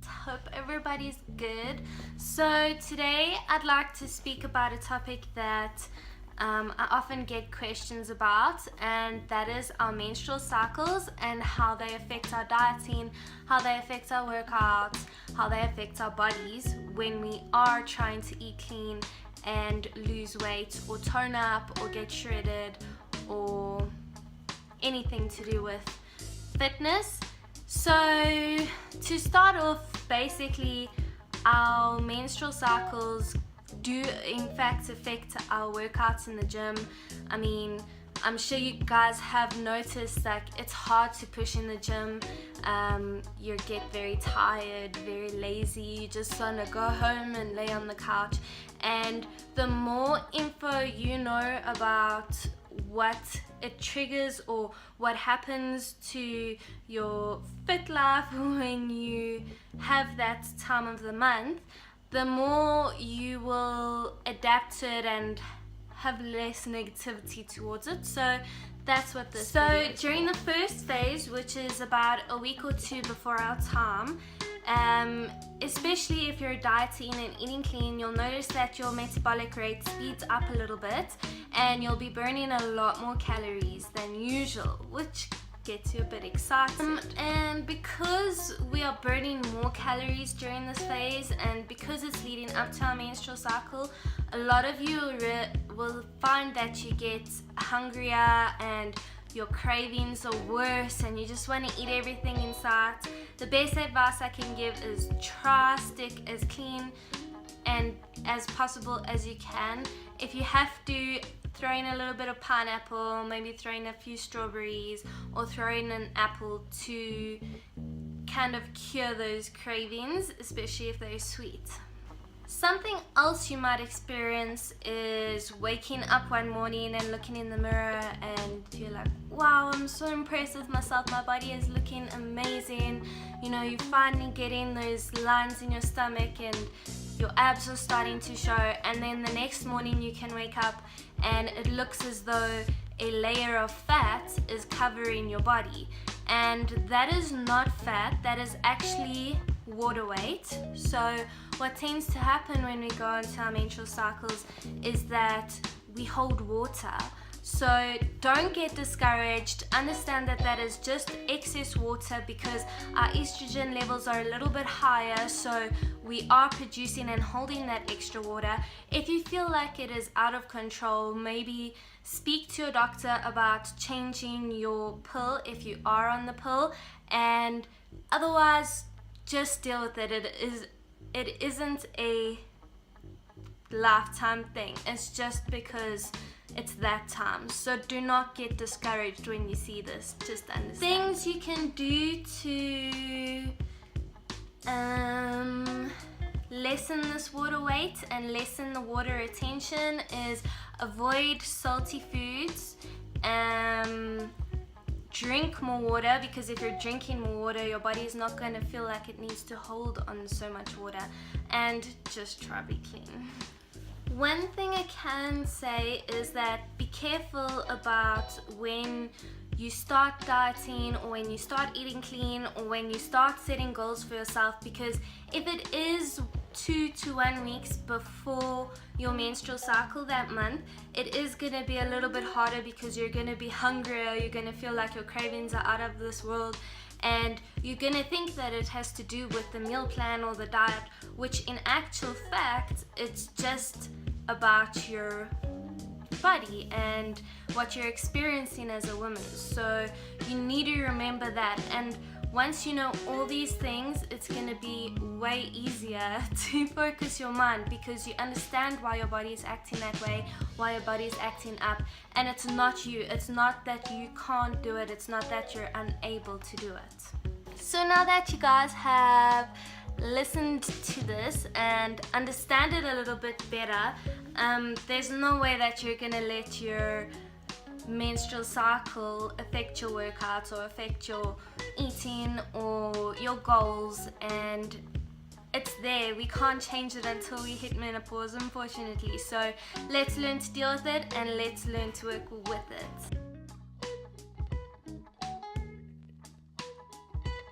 Hope everybody's good. So today I'd like to speak about a topic that I often get questions about, and that is our menstrual cycles and how they affect our dieting, how they affect our workouts, how they affect our bodies when we are trying to eat clean and lose weight or tone up or get shredded or anything to do with fitness. So to start off, basically our menstrual cycles do in fact affect our workouts in the gym. I mean, I'm sure you guys have noticed that it's hard to push in the gym. You get very tired, very lazy, you just want to go home and lay on the couch. And the more info you know about what it triggers or what happens to your fit life when you have that time of the month, the more you will adapt to it and have less negativity towards it. So that's what this video is. So during the first phase, which is about a week or two before our time, especially if you're dieting and eating clean, you'll notice that your metabolic rate speeds up a little bit and you'll be burning a lot more calories than usual, which gets you a bit excited. And because we are burning more calories during this phase, and because it's leading up to our menstrual cycle, a lot of you will find that you get hungrier and your cravings are worse and you just want to eat everything in sight. The best advice I can give is try stick as clean and as possible as you can. If you have to, throw in a little bit of pineapple, maybe throw in a few strawberries, or throw in an apple to kind of cure those cravings, especially if they're sweet. Something else you might experience is waking up one morning and looking in the mirror and you're like, wow, I'm so impressed with myself, my body is looking amazing. You know, you're finally getting those lines in your stomach and your abs are starting to show, and then the next morning you can wake up and it looks as though a layer of fat is covering your body, and that is not fat, that is actually water weight. So what tends to happen when we go into our menstrual cycles is that we hold water. So don't get discouraged. Understand that that is just excess water because our estrogen levels are a little bit higher, so we are producing and holding that extra water. If you feel like it is out of control, maybe speak to your doctor about changing your pill if you are on the pill, and otherwise just deal with it. It isn't a lifetime thing. It's just because it's that time. So do not get discouraged when you see this. Just understand. Things you can do to lessen this water weight and lessen the water retention is avoid salty foods. Drink more water, because if you're drinking more water, your body is not going to feel like it needs to hold on so much water. And just try to be clean. One thing I can say is that be careful about when you start dieting or when you start eating clean or when you start setting goals for yourself, because if it is 2 to 1 weeks before your menstrual cycle that month, it is going to be a little bit harder because you're going to be hungrier, you're going to feel like your cravings are out of this world, and you're going to think that it has to do with the meal plan or the diet, which in actual fact it's just about your body and what you're experiencing as a woman. So you need to remember that, and once you know all these things, it's going to be way easier to focus your mind because you understand why your body is acting that way, why your body is acting up, and it's not you. It's not that you can't do it, it's not that you're unable to do it. So now that you guys have listened to this and understand it a little bit better, there's no way that you're going to let your menstrual cycle affect your workouts or affect your eating or your goals, and it's there. We can't change it until we hit menopause, unfortunately. So let's learn to deal with it and let's learn to work with it.